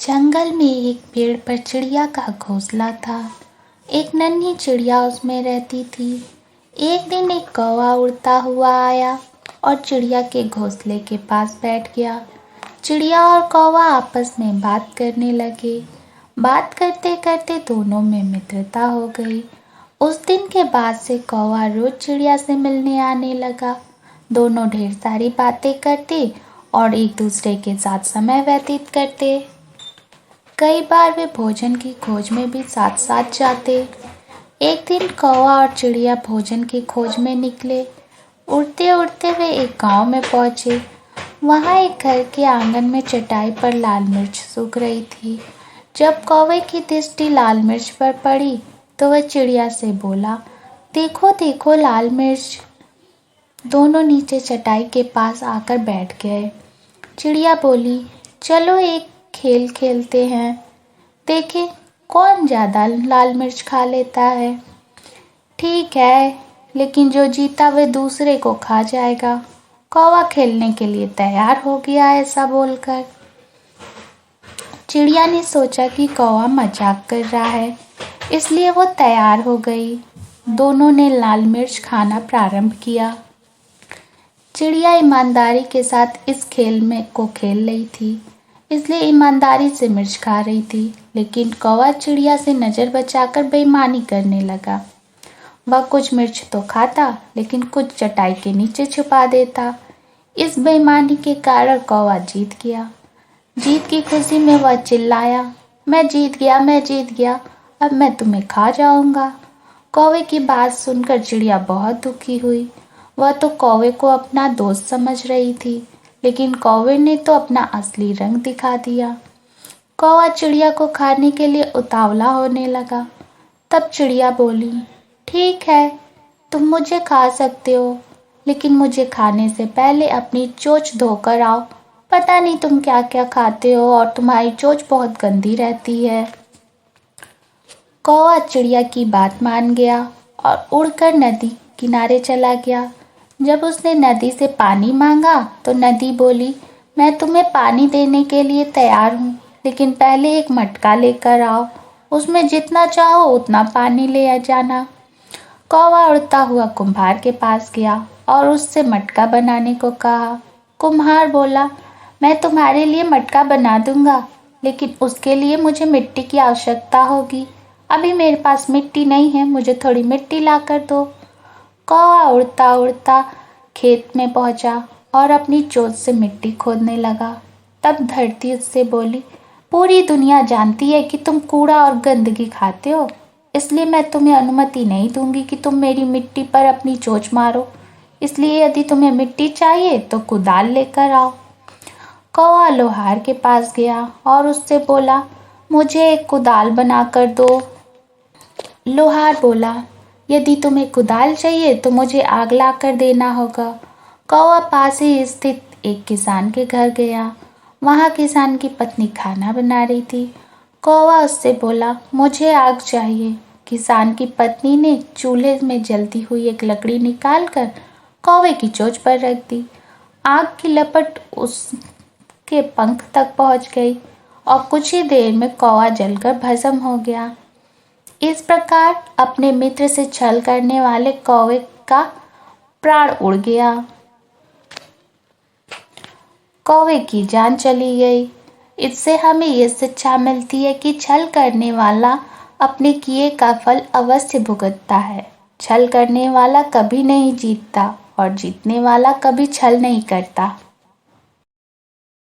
जंगल में एक पेड़ पर चिड़िया का घोंसला था। एक नन्ही चिड़िया उसमें रहती थी। एक दिन एक कौवा उड़ता हुआ आया और चिड़िया के घोंसले के पास बैठ गया। चिड़िया और कौवा आपस में बात करने लगे। बात करते करते दोनों में मित्रता हो गई। उस दिन के बाद से कौवा रोज चिड़िया से मिलने आने लगा। दोनों ढेर सारी बातें करते और एक दूसरे के साथ समय व्यतीत करते। कई बार वे भोजन की खोज में भी साथ साथ जाते। एक दिन कौवा और चिड़िया भोजन की खोज में निकले। उड़ते उड़ते वे एक गांव में पहुंचे। वहां एक घर के आंगन में चटाई पर लाल मिर्च सूख रही थी। जब कौवे की दृष्टि लाल मिर्च पर पड़ी तो वह चिड़िया से बोला, देखो देखो लाल मिर्च। दोनों नीचे चटाई के पास आकर बैठ गए। चिड़िया बोली, चलो एक खेल खेलते हैं, देखें कौन ज़्यादा लाल मिर्च खा लेता है। ठीक है, लेकिन जो जीता वह दूसरे को खा जाएगा। कौवा खेलने के लिए तैयार हो गया। ऐसा बोलकर चिड़िया ने सोचा कि कौवा मजाक कर रहा है, इसलिए वो तैयार हो गई। दोनों ने लाल मिर्च खाना प्रारंभ किया। चिड़िया ईमानदारी के साथ इस खेल में को खेल रही थी, इसलिए ईमानदारी से मिर्च खा रही थी। लेकिन कौवा चिड़िया से नज़र बचाकर बेईमानी करने लगा। वह कुछ मिर्च तो खाता, लेकिन कुछ चटाई के नीचे छुपा देता। इस बेईमानी के कारण कौवा जीत गया। जीत की खुशी में वह चिल्लाया, मैं जीत गया, मैं जीत गया, अब मैं तुम्हें खा जाऊंगा। कौवे की बात सुनकर चिड़िया बहुत दुखी हुई। वह तो कौवे को अपना दोस्त समझ रही थी, लेकिन कौवे ने तो अपना असली रंग दिखा दिया। कौवा चिड़िया को खाने के लिए उतावला होने लगा। तब चिड़िया बोली, ठीक है, तुम मुझे खा सकते हो, लेकिन मुझे खाने से पहले अपनी चोंच धोकर आओ। पता नहीं तुम क्या क्या खाते हो और तुम्हारी चोंच बहुत गंदी रहती है। कौवा चिड़िया की बात मान गया और उड़कर नदी किनारे चला गया। जब उसने नदी से पानी मांगा तो नदी बोली, मैं तुम्हें पानी देने के लिए तैयार हूँ, लेकिन पहले एक मटका लेकर आओ, उसमें जितना चाहो उतना पानी ले आ जाना। कौवा उड़ता हुआ कुम्हार के पास गया और उससे मटका बनाने को कहा। कुम्हार बोला, मैं तुम्हारे लिए मटका बना दूंगा, लेकिन उसके लिए मुझे मिट्टी की आवश्यकता होगी। अभी मेरे पास मिट्टी नहीं है, मुझे थोड़ी मिट्टी ला कर दो। कौवा उड़ता उड़ता खेत में पहुंचा और अपनी चोंच से मिट्टी खोदने लगा। तब धरती उससे बोली, पूरी दुनिया जानती है कि तुम कूड़ा और गंदगी खाते हो, इसलिए मैं तुम्हें अनुमति नहीं दूंगी कि तुम मेरी मिट्टी पर अपनी चोंच मारो। इसलिए यदि तुम्हें मिट्टी चाहिए तो कुदाल लेकर आओ। कौवा लोहार के पास गया और उससे बोला, मुझे एक कुदाल बना कर दो। लोहार बोला, यदि तुम्हें कुदाल चाहिए तो मुझे आग ला कर देना होगा। कौवा पास ही स्थित एक किसान के घर गया। वहाँ किसान की पत्नी खाना बना रही थी। कौवा उससे बोला, मुझे आग चाहिए। किसान की पत्नी ने चूल्हे में जलती हुई एक लकड़ी निकालकर कौवे की चोंच पर रख दी। आग की लपट उसके पंख तक पहुँच गई और कुछ ही देर में कौवा जलकर भस्म हो गया। इस प्रकार अपने मित्र से छल करने वाले कौवे का प्राण उड़ गया। कौवे की जान चली गई। इससे हमें ये शिक्षा मिलती है कि छल करने वाला अपने किए का फल अवश्य भुगतता है। छल करने वाला कभी नहीं जीतता और जीतने वाला कभी छल नहीं करता।